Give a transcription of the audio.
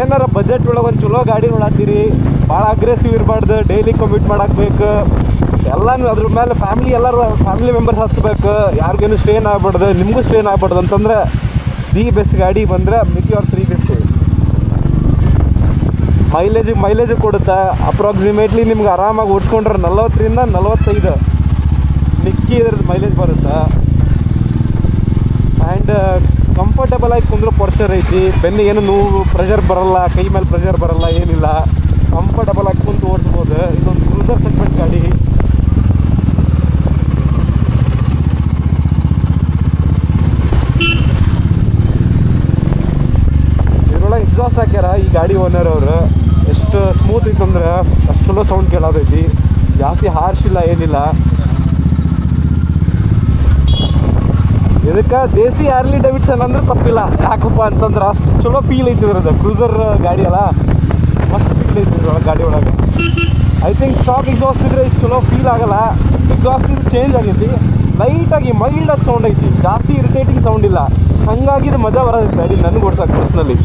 ನೀವೇನಾರ budget ಒಳಗೆ ಒಂದು ಚಲೋ ಗಾಡಿ ನೋಡತ್ತೀರಿ, ಭಾಳ ಅಗ್ರೆಸಿವ್ ಇರಬಾರ್ದು, ಡೈಲಿ ಕಮ್ಯೂಟ್ ಮಾಡಾಕ್ಬೇಕು, ಎಲ್ಲನೂ ಅದ್ರ ಮೇಲೆ ಎಲ್ಲರೂ ಫ್ಯಾಮಿಲಿ ಮೆಂಬರ್ಸ್ ಹತ್ಬೇಕು, ಯಾರಿಗೇನು ಸ್ಟ್ರೇನ್ ಆಗ್ಬಾರ್ದು, ನಿಮಗೂ ಸ್ಟ್ರೇನ್ ಆಗ್ಬಾರ್ದು ಅಂತಂದ್ರೆ ದಿ ಬೆಸ್ಟ್ ಗಾಡಿ ಬಂದರೆ ಮೆಟಿಯಾರ್ 350. ಮೈಲೇಜ್ ಕೊಡುತ್ತೆ. ಅಪ್ರಾಕ್ಸಿಮೇಟ್ಲಿ ನಿಮ್ಗೆ ಆರಾಮಾಗಿ ಓಡಿಸ್ಕೊಂಡ್ರೆ 40ರಿಂದ 45 ಮಿಕ್ಕಿ ಇದ್ರದ್ದು ಮೈಲೇಜ್ ಬರುತ್ತೆ. ಆ್ಯಂಡ್ ಕಂಫರ್ಟೇಬಲ್ ಆಗಿ ಕುಂದ್ರೆ ಪೋರ್ಚರ್ ಐತಿ, ಬೆನ್ನಿಗೆ ಏನು ನೋವು ಪ್ರೆಷರ್ ಬರೋಲ್ಲ, ಕೈ ಮೇಲೆ ಪ್ರೆಷರ್ ಬರೋಲ್ಲ, ಏನಿಲ್ಲ, ಕಂಫರ್ಟೇಬಲ್ ಆಗಿ ಕುಂತು ಓಡಿಸ್ಬೋದು. ಇದೊಂದು ಕ್ರೂಸರ್ ಸೆಗ್ಮೆಂಟ್ ಗಾಡಿ. ಇದರೊಳಗೆ ಎಕ್ಸಾಸ್ಟ್ ಹಾಕ್ಯಾರ ಈ ಗಾಡಿ ಓನರ್ ಅವರು. ಎಷ್ಟು ಸ್ಮೂತ್ ಇತ್ತಂದ್ರೆ ಅಷ್ಟು ಚಲೋ ಸೌಂಡ್ ಕೇಳೋದೈತಿ, ಜಾಸ್ತಿ ಹಾರ್ಶ್ ಇಲ್ಲ, ಏನಿಲ್ಲ. ಇದಕ್ಕೆ ದೇಸಿ ಹಾರ್ಲಿ ಡೇವಿಡ್ಸನ್ ಅಂದ್ರೆ ತಪ್ಪಿಲ್ಲ. ಯಾಕಪ್ಪ ಅಂತಂದ್ರೆ ಅಷ್ಟು ಚಲೋ ಫೀಲ್ ಐತಿ ಇದ್ರದ್ದು. ಕ್ರೂಸರ್ ಗಾಡಿ ಅಲ್ಲ, ಮಸ್ತ್ ಫೀಲ್ ಐತಿ ಇದ್ರೊಳಗೆ ಗಾಡಿ ಒಳಗೆ. ಐ ಥಿಂಕ್ ಸ್ಟಾಕ್ ಎಕ್ಸಾಸ್ಟ್ ಇದ್ರೆ ಇಷ್ಟು ಚಲೋ ಫೀಲ್ ಆಗಲ್ಲ. ಎಕ್ಸಾಸ್ಟ್ ಇದು ಚೇಂಜ್ ಆಗೈತಿ, ಲೈಟಾಗಿ ಮೈಲ್ಡಾಗಿ ಸೌಂಡ್ ಐತಿ, ಜಾಸ್ತಿ ಇರಿಟೇಟಿಂಗ್ ಸೌಂಡ್ ಇಲ್ಲ. ಹಂಗಾಗಿ ಇದು ಮಜಾ ಬರೋದೈತಿ ಗಾಡಿ ನನಗೆ ಓಡ್ಸೋಕೆ ಪರ್ಸ್ನಲಿ.